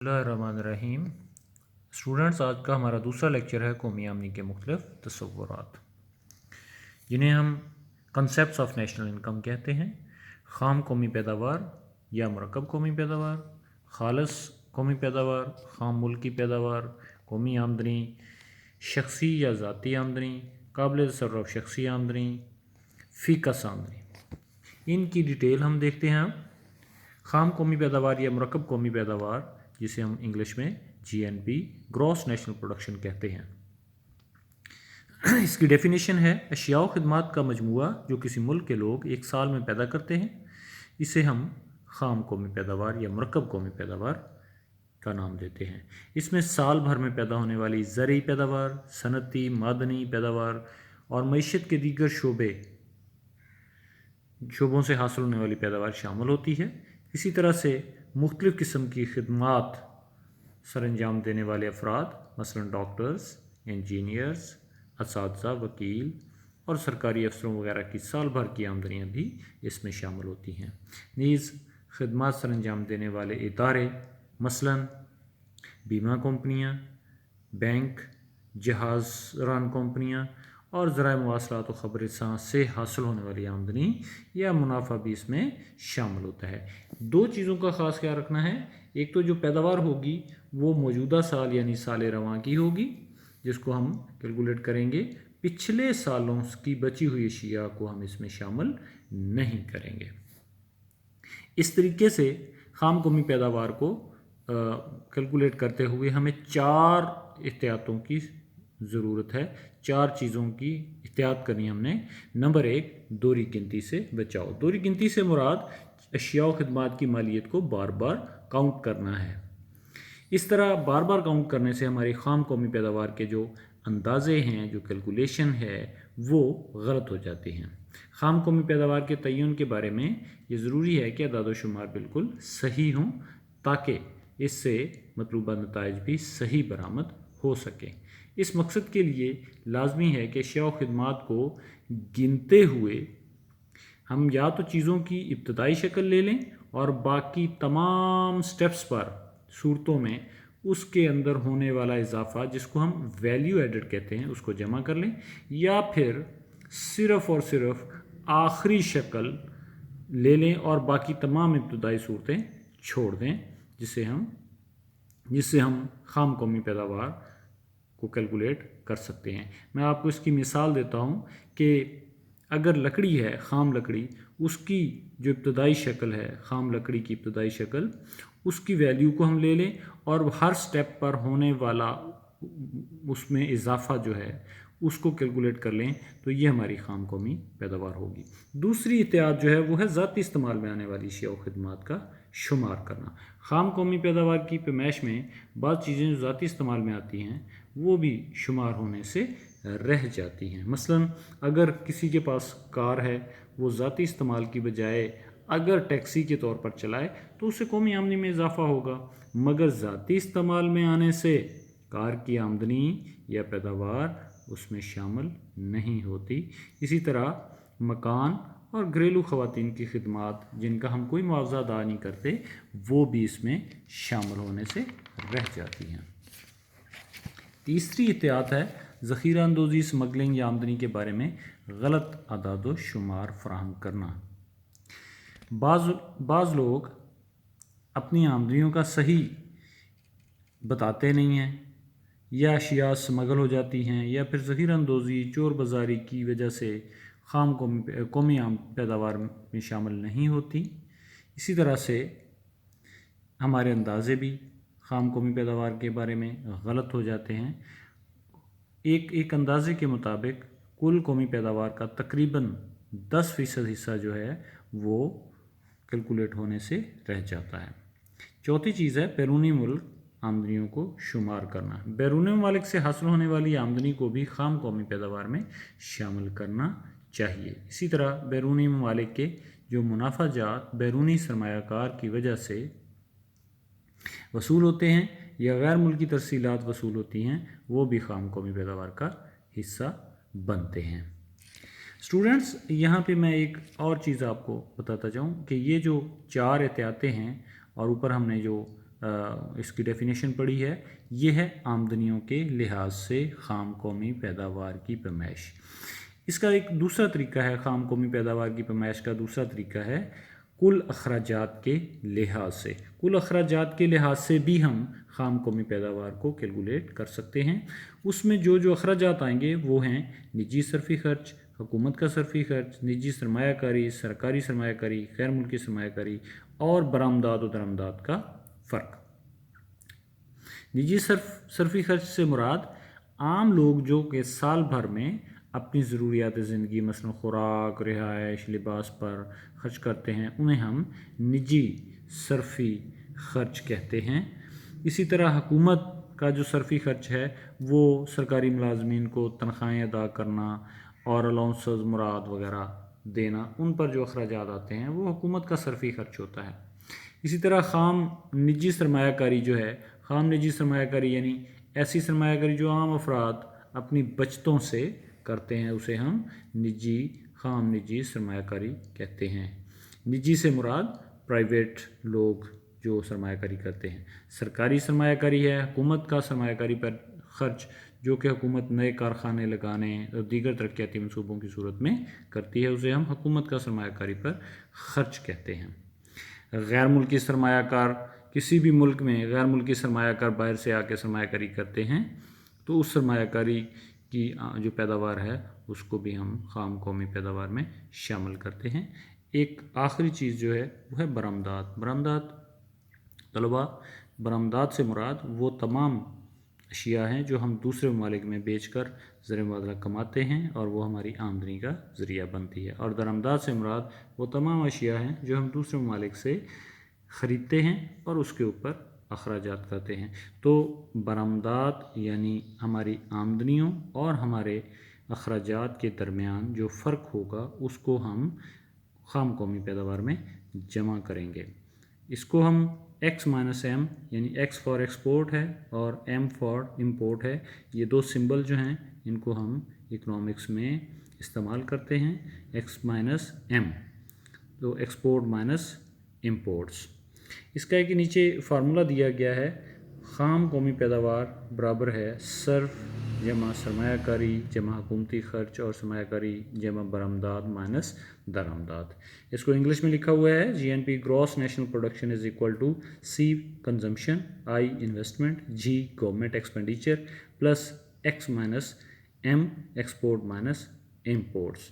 बिस्मिल्लाहिर्रहमानिर्रहीम। स्टूडेंट्स, आज का हमारा दूसरा लेक्चर है कौमी आमदनी के मुख्तलिफ तसव्वुरात, जिन्हें हम कंसेप्ट्स ऑफ नेशनल इनकम कहते हैं। ख़ाम कौमी पैदावार या मरकब कौमी पैदावार, खालस कौमी पैदावार, ख़ाम मुल्की पैदावार, कौमी आमदनी, शख्सी या ज़ाती आमदनी, काबिल तसर्रुफ़ शख्सी आमदनी, फ़ीकस आमदनी। इनकी डिटेल हम देखते हैं। ख़ाम कौमी पैदावार या मरकब कौमी पैदावार, जिसे हम इंग्लिश में GNP ग्रॉस नेशनल प्रोडक्शन कहते हैं। इसकी डेफिनेशन है अशिया व खिदमात का मजमूआ जो किसी मुल्क के लोग एक साल में पैदा करते हैं, इसे हम ख़ाम कौमी पैदावार या मरकब कौमी पैदावार का नाम देते हैं। इसमें साल भर में पैदा होने वाली ज़रई पैदावार, सनती मादनी पैदावार और मईशत के दीगर शोबों से हासिल होने वाली पैदावार शामिल होती है। इसी तरह से मुख्तलिफ़ किस्म की खिदमात सर अंजाम देने वाले अफराद, मसलन डॉक्टर्स, इंजीनियर्स, असातिज़ा, वकील और सरकारी अफसरों वगैरह की साल भर की आमदनियाँ भी इसमें शामिल होती हैं। नीज़ खिदमात सर अंजाम देने वाले इदारे, मसलन बीमा कंपनियाँ, बैंक, जहाज़रान कंपनियाँ और ज़राए मवासलात व ख़बरसां से हासिल होने वाली आमदनी या मुनाफा भी इसमें शामिल होता है। दो चीज़ों का ख़ास ख्याल रखना है। एक तो जो पैदावार होगी वो मौजूदा साल यानी साल रवां की होगी, जिसको हम कैलकुलेट करेंगे। पिछले सालों की बची हुई अशिया को हम इसमें शामिल नहीं करेंगे। इस तरीके से ख़ाम कौमी पैदावार को कैलकुलेट करते हुए हमें 4 एहतियातों की ज़रूरत है। 4 चीज़ों की एहतियात करनी हमने। नंबर 1, दोहरी गिनती से बचाओ। दोहरी गिनती से मुराद अशिया व खिदमात की मालियत को बार बार काउंट करना है। इस तरह बार बार काउंट करने से हमारी ख़ाम कौमी पैदावार के जो अंदाज़े हैं, जो कैलकुलेशन है, वो गलत हो जाती हैं। ख़ाम कौमी पैदावार के तयन के बारे में ये ज़रूरी है कि अदाद व शुमार बिल्कुल सही हों, ताकि इससे मतलूबा नताइज भी सही बरामद हो सकें। इस मकसद के लिए लाजमी है कि अशिया व खिदमात को गिनते हुए हम या तो चीज़ों की इब्तदाई शक्ल ले लें और बाकी तमाम स्टेप्स पर सूरतों में उसके अंदर होने वाला इजाफा, जिसको हम वैल्यू एडेड कहते हैं, उसको जमा कर लें, या फिर सिर्फ़ और सिर्फ आखिरी शक्ल ले लें और बाकी तमाम इब्तदाई सूरतें छोड़ दें, जिससे हम ख़ाम कौमी पैदावार को कैलकुलेट कर सकते हैं। मैं आपको इसकी मिसाल देता हूँ कि अगर लकड़ी है, ख़ाम लकड़ी, उसकी जो इब्तदाई शक्ल है, ख़ाम लकड़ी की इब्तदाई शक्ल, उसकी वैल्यू को हम ले लें और हर स्टेप पर होने वाला उसमें इजाफा जो है उसको कैलकुलेट कर लें, तो ये हमारी ख़ाम कौमी पैदावार होगी। दूसरी एहतियात जो है वो है ज़ाती इस्तेमाल में आने वाली अशिया व खिदमात का शुमार करना। ख़ाम कौमी पैदावार की पैमाइश में बाज़ चीज़ें जो ज़ाती इस्तेमाल में आती हैं वो भी शुमार होने से रह जाती हैं। मसलन अगर किसी के पास कार है, वो ज़ाती इस्तेमाल की बजाय अगर टैक्सी के तौर पर चलाए तो उससे कौमी आमदनी में इजाफा होगा, मगर ज़ाती इस्तेमाल में आने से कार की आमदनी या पैदावार उसमें शामिल नहीं होती। इसी तरह मकान और घरेलू ख़वातीन की खिदमात, जिनका हम कोई मुआवजा अदा नहीं करते, वो भी इसमें शामिल होने से रह जाती हैं। तीसरी एहतियात है ज़ख़ीरा अंदोज़ी, स्मगलिंग या आमदनी के बारे में गलत अदाद व शुमार फराहम करना। बाज़ लोग अपनी आमदनियों का सही बताते नहीं हैं, या अशिया स्मगल हो जाती हैं, या फिर ज़ख़ीरा अंदोज़ी, चोर बाज़ारी की वजह से ख़ाम कौमी पैदावार में शामिल नहीं होती। इसी तरह से हमारे अंदाज़े भी ख़ाम कौमी पैदावार के बारे में गलत हो जाते हैं। एक अंदाज़े के मुताबिक कुल कौमी पैदावार का तकरीबन 10% हिस्सा जो है वो कैलकुलेट होने से रह जाता है। चौथी चीज़ है बैरूनी मुल्क आमदनियों को शुमार करना। बैरूनी ममालिक से हासिल होने वाली आमदनी को भी ख़ाम कौमी पैदावार में शामिल करना चाहिए। इसी तरह बैरूनी ममालिक के जो मुनाफा जात बैरूनी सरमायाकार की वजह से वसूल होते हैं या गैर मुल्की तरसीलात वसूल होती हैं, वो भी ख़ाम कौमी पैदावार का हिस्सा बनते हैं। स्टूडेंट्स, यहाँ पे मैं एक और चीज़ आपको बताता जाऊँ कि ये जो 4 एहतियातें हैं और ऊपर हमने जो इसकी डेफिनेशन पढ़ी है, ये है आमदनियों के लिहाज से खाम कौमी पैदावार की पैमाइश। इसका एक दूसरा तरीका है, खाम कौमी पैदावार की पैमाइश का दूसरा तरीका है कुल अखराजात के लिहाज से। कुल अखराजात के लिहाज से भी हम खाम कौमी पैदावार को कैलकुलेट कर सकते हैं। उसमें जो जो अखराजात आएंगे वो हैं निजी सरफी खर्च, हुकूमत का सरफी खर्च, निजी सरमायाकारी, सरकारी सरमायाकारी, गैर मुल्की सरमायाकारी और बरामदात और दरामदात का फ़र्क। निजी सरफी खर्च से मुराद आम लोग जो कि साल भर में अपनी ज़रूरियात ज़िंदगी मसलन ख़ुराक, रिहाइश, लिबास पर खर्च करते हैं, उन्हें हम निजी सरफी खर्च कहते हैं। इसी तरह हुकूमत का जो सरफी खर्च है वो सरकारी मुलाजमीन को तनख्वाहें अदा करना और अलाउंसेस, मुराद वगैरह देना, उन पर जो अखराजात आते हैं वो हुकूमत का सरफी खर्च होता है। इसी तरह खाम निजी सरमायाकारी जो है, खाम निजी सरमायाकारी यानी ऐसी सरमायाकारी जो आम अफराद अपनी बचतों से करते हैं, उसे हम खाम निजी सरमायाकारी कहते हैं। निजी से मुराद प्राइवेट लोग जो सरमायाकारी करते हैं। सरकारी सरमायाकारी है हुकूमत का सरमायाकारी पर खर्च जो कि हुकूमत नए कारखाने लगाने और दीगर तरक्याती मनसूबों की सूरत में करती है, उसे हम हुकूमत का सरमायाकारी पर खर्च कहते हैं। गैर मुल्की सरमायाकार, किसी भी मुल्क में गैर मुल्की सरमायाकार बाहर से आके सरमायाकारी करते हैं तो उस सरमायाकारी की जो पैदावार है उसको भी हम खाम कौमी पैदावार में शामिल करते हैं। एक आखिरी चीज़ जो है वो है बरामदात। तलबा, बरामदात से मुराद वो तमाम अशिया हैं जो हम दूसरे ममालिक में बेचकर ज़र मुबादला कमाते हैं और वो हमारी आमदनी का ज़रिया बनती है। और दरामदात से मुराद वो तमाम अशिया हैं जो हम दूसरे ममालिक से ख़रीदते हैं और उसके ऊपर अखराजात करते हैं। तो बरामदात यानी हमारी आमदनियों और हमारे अखराजात के दरमियान जो फ़र्क होगा उसको हम खाम कौमी पैदावार में जमा करेंगे। इसको हम x माइनस एम यानी x फॉर एक्सपोर्ट है और m फॉर इम्पोर्ट है, ये दो सिंबल जो हैं इनको हम इकोनॉमिक्स में इस्तेमाल करते हैं। x माइनस एम, तो एक्सपोर्ट माइनस इम्पोर्ट्स। इसका एक नीचे फार्मूला दिया गया है, खाम कौमी पैदावार बराबर है सर्फ जमा सरमायाकारी जमा हुकूमती खर्च और सरमायाकारी जमा बरामदात माइनस दरामदात। इसको इंग्लिश में लिखा हुआ है GNP gross national production is equal to C consumption, I investment, G government expenditure plus X minus M export minus imports.